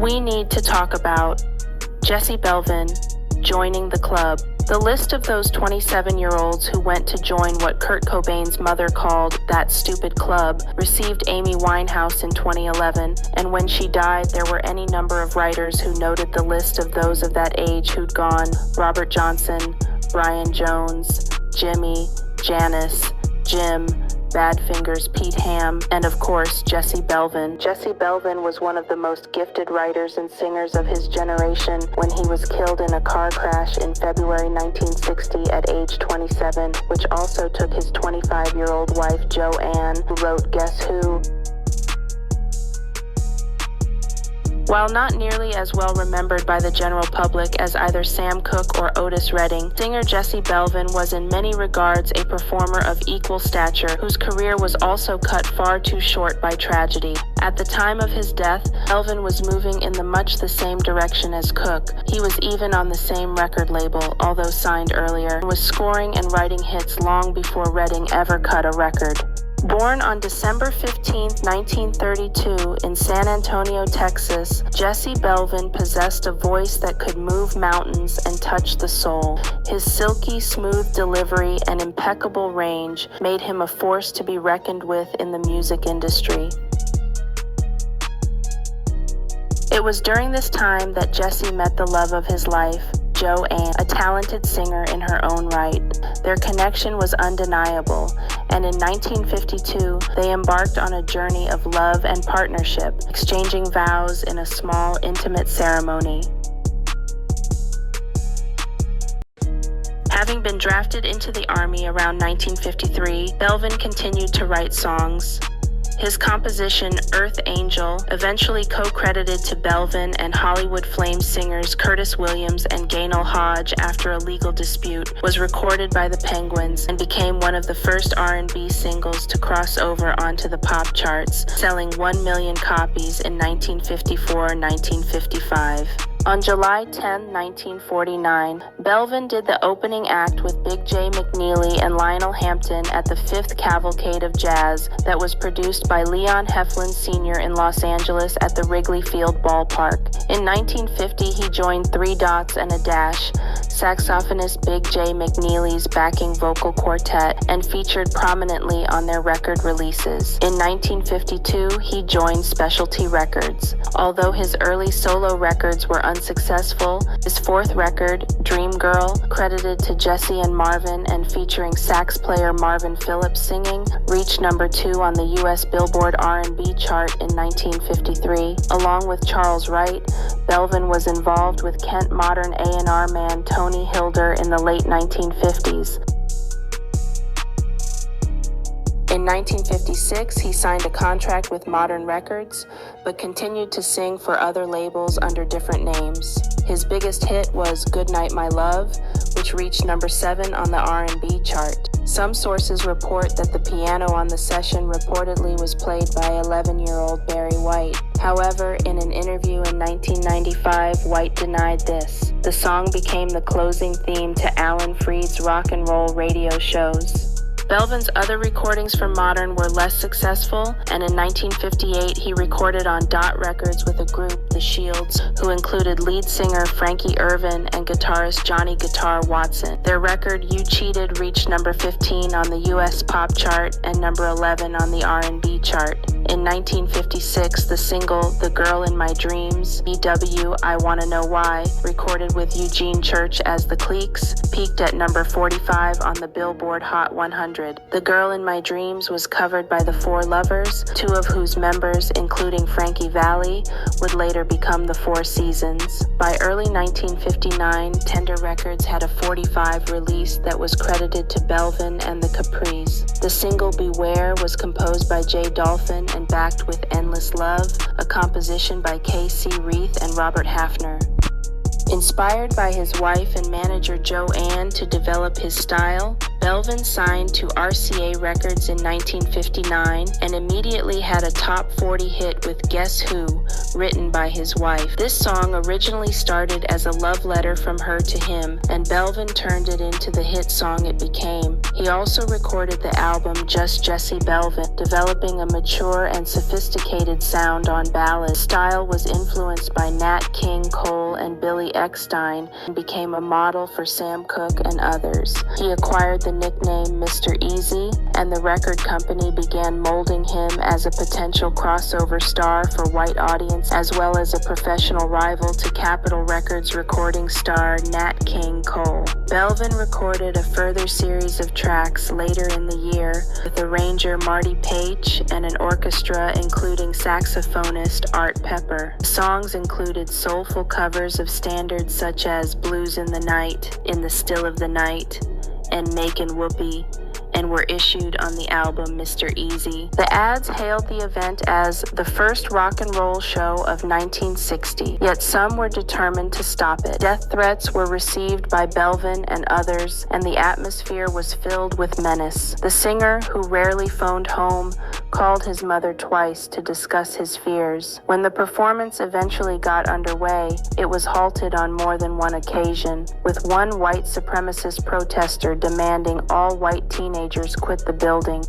we need to talk about Jesse Belvin joining the club. The list of those 27-year-olds who went to join what Kurt Cobain's mother called that stupid club received Amy Winehouse in 2011, and when she died, there were any number of writers who noted the list of those of that age who'd gone: Robert Johnson, Brian Jones, Jimmy, Janice, Jim, Badfingers, Pete Ham, and of course, Jesse Belvin. Jesse Belvin was one of the most gifted writers and singers of his generation when he was killed in a car crash in February 1960 at age 27, which also took his 25-year-old wife, Joanne, who wrote Guess Who? While not nearly as well remembered by the general public as either Sam Cooke or Otis Redding, singer Jesse Belvin was in many regards a performer of equal stature whose career was also cut far too short by tragedy. At the time of his death, Belvin was moving in much the same direction as Cooke. He was even on the same record label, although signed earlier, and was scoring and writing hits long before Redding ever cut a record. Born on December 15, 1932 in San Antonio, Texas, Jesse Belvin possessed a voice that could move mountains and touch the soul. His silky, smooth delivery and impeccable range made him a force to be reckoned with in the music industry. It was during this time that Jesse met the love of his life, Joanne, a talented singer in her own right. Their connection was undeniable, and in 1952, they embarked on a journey of love and partnership, exchanging vows in a small, intimate ceremony. Having been drafted into the Army around 1953, Belvin continued to write songs. His composition, Earth Angel, eventually co-credited to Belvin and Hollywood Flames singers Curtis Williams and Gaynell Hodge after a legal dispute, was recorded by the Penguins and became one of the first R&B singles to cross over onto the pop charts, selling 1 million copies in 1954-1955. On July 10, 1949, Belvin did the opening act with Big J McNeely and Lionel Hampton at the 5th Cavalcade of Jazz that was produced by Leon Heflin Sr. in Los Angeles at the Wrigley Field Ballpark. In 1950, he joined Three Dots and a Dash, saxophonist Big J McNeely's backing vocal quartet, and featured prominently on their record releases. In 1952, he joined Specialty Records. Although his early solo records were unsuccessful, his fourth record, Dream Girl, credited to Jesse and Marvin and featuring sax player Marvin Phillips singing, reached number 2 on the U.S. Billboard R&B chart in 1953. Along with Charles Wright, Belvin was involved with Kent modern A&R man Tony Hilder in the late 1950s. In 1956, he signed a contract with Modern Records, but continued to sing for other labels under different names. His biggest hit was Goodnight My Love, which reached number 7 on the R&B chart. Some sources report that the piano on the session reportedly was played by 11-year-old Barry White. However, in an interview in 1995, White denied this. The song became the closing theme to Alan Freed's rock and roll radio shows. Belvin's other recordings for Modern were less successful, and in 1958 he recorded on Dot Records with a group, The Shields, who included lead singer Frankie Irvin and guitarist Johnny Guitar Watson. Their record, You Cheated, reached number 15 on the US pop chart and number 11 on the R&B chart. In 1956, the single The Girl in My Dreams, EW I Wanna Know Why, recorded with Eugene Church as The Cliques, peaked at number 45 on the Billboard Hot 100. The Girl in My Dreams was covered by the Four Lovers, 2 of whose members, including Frankie Valli, would later become the Four Seasons. By early 1959, Tender Records had a 45 release that was credited to Belvin and the Capris. The single Beware was composed by Jay Dolphin and backed with Endless Love, a composition by K.C. Reith and Robert Hafner. Inspired by his wife and manager Joanne to develop his style, Belvin signed to RCA Records in 1959 and immediately had a top 40 hit with Guess Who, written by his wife. This song originally started as a love letter from her to him, and Belvin turned it into the hit song it became. He also recorded the album Just Jesse Belvin, developing a mature and sophisticated sound on ballads. Style was influenced by Nat King Cole and Billy Eckstine and became a model for Sam Cooke and others. He acquired the nickname Mr. Easy, and the record company began molding him as a potential crossover star for white audience, as well as a professional rival to Capitol Records recording star Nat King Cole. Belvin recorded a further series of tracks later in the year with arranger Marty Paich and an orchestra including saxophonist Art Pepper. The songs included soulful covers of standards such as Blues in the Night, In the Still of the Night, and Makin' Whoopee, and were issued on the album Mr. Easy. The ads hailed the event as the first rock and roll show of 1960, yet some were determined to stop it. Death threats were received by Belvin and others, and the atmosphere was filled with menace. The singer, who rarely phoned home, called his mother twice to discuss his fears. When the performance eventually got underway, it was halted on more than one occasion, with one white supremacist protester demanding all white teenagers quit the building.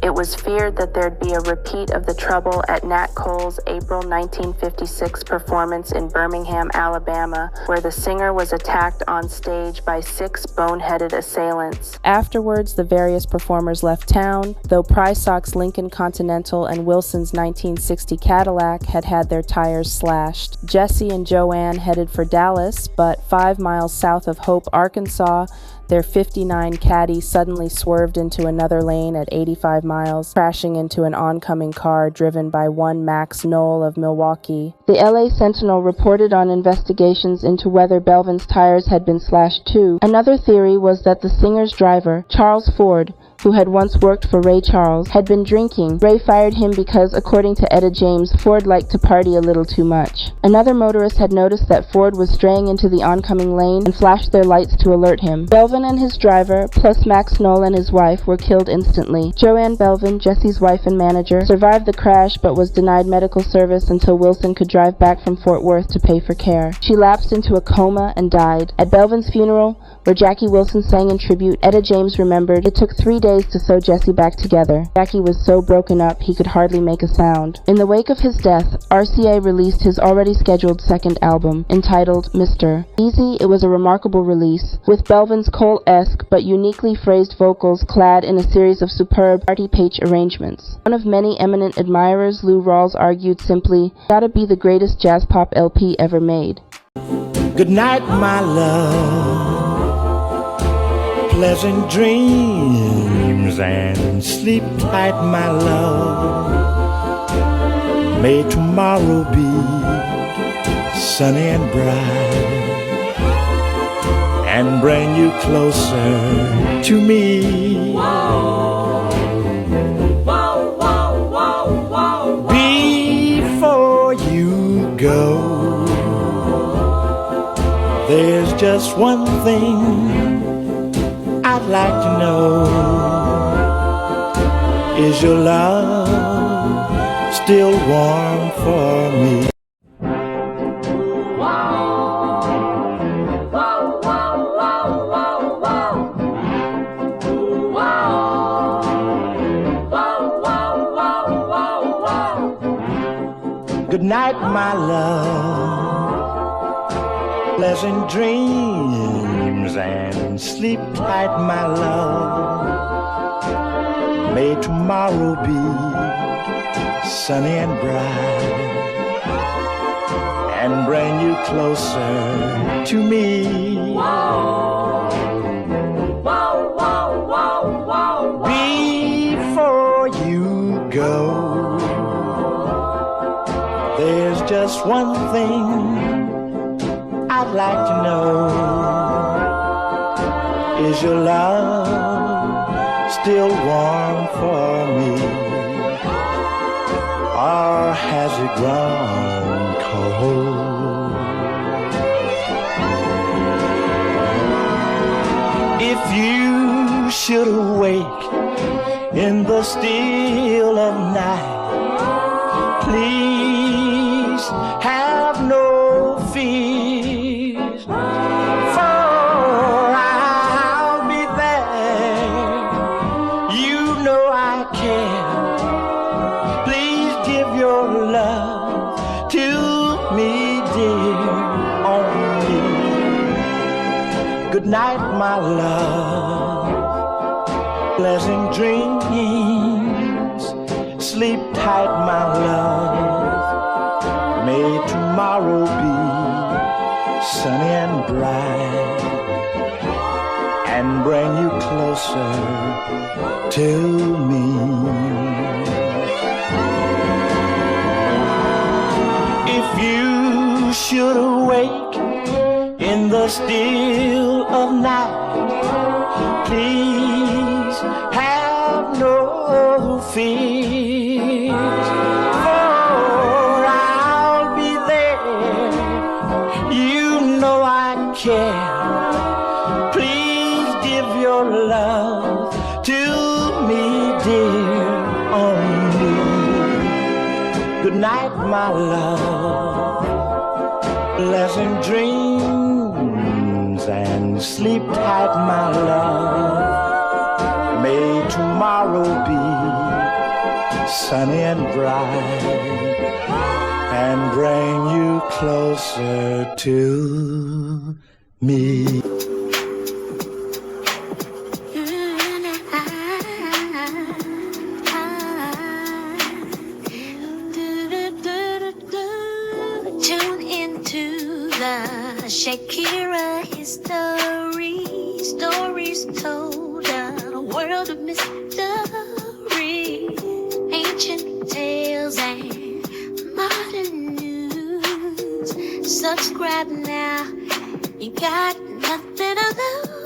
It was feared that there'd be a repeat of the trouble at Nat Cole's April 1956 performance in Birmingham, Alabama, where the singer was attacked on stage by 6 boneheaded assailants. Afterwards, the various performers left town, though Prysock's Lincoln Continental and Wilson's 1960 Cadillac had had their tires slashed. Jesse and Joanne headed for Dallas, but 5 miles south of Hope, Arkansas, their 59 Caddy suddenly swerved into another lane at 85 miles, crashing into an oncoming car driven by one Max Knoll of Milwaukee. The LA Sentinel reported on investigations into whether Belvin's tires had been slashed too. Another theory was that the singer's driver, Charles Ford, who had once worked for Ray Charles, had been drinking. Ray fired him because, according to Etta James, Ford liked to party a little too much. Another motorist had noticed that Ford was straying into the oncoming lane and flashed their lights to alert him. Belvin and his driver, plus Max Knoll and his wife, were killed instantly. Joanne Belvin, Jesse's wife and manager, survived the crash but was denied medical service until Wilson could drive back from Fort Worth to pay for care. She lapsed into a coma and died. At Belvin's funeral, where Jackie Wilson sang in tribute, Etta James remembered, "It took 3 days to sew Jesse back together. Jackie was so broken up he could hardly make a sound." In the wake of his death, RCA released his already scheduled second album, entitled Mr. Easy. It was a remarkable release, with Belvin's Cole-esque but uniquely phrased vocals clad in a series of superb Marty Paich arrangements. One of many eminent admirers, Lou Rawls, argued simply, "Gotta be the greatest jazz pop LP ever made." Good night, my love. Pleasant dreams and sleep tight, my love. May tomorrow be sunny and bright and bring you closer to me. Whoa, whoa, whoa, whoa, whoa. Before you go, there's just one thing I'd like to know. Is your love still warm for me? Good night, my love. Pleasant dreams and sleep tight, my love. May tomorrow be sunny and bright and bring you closer to me. Whoa, whoa, whoa, whoa, whoa. Before you go, there's just one thing I'd like to know. Is your love still warm for me? Or has it grown cold? If you should should awake in the still of night, please have no fears, for I'll be there. You know I care. Please give your love to me, dear, only. Good night, my love. Pleasant dreams. Sleep tight, my love. May tomorrow be sunny and bright and bring you closer to me. If you should awake in the still of night, please have no fears, for I'll be there. You know I care. Please give your love to me, dear, only. Good night, my love. Pleasant dreams and sleep tight, my love. May tomorrow be sunny and bright and bring you closer to me. Shakira history, stories told, a world of mystery, ancient tales and modern news. Subscribe now, you got nothing to lose.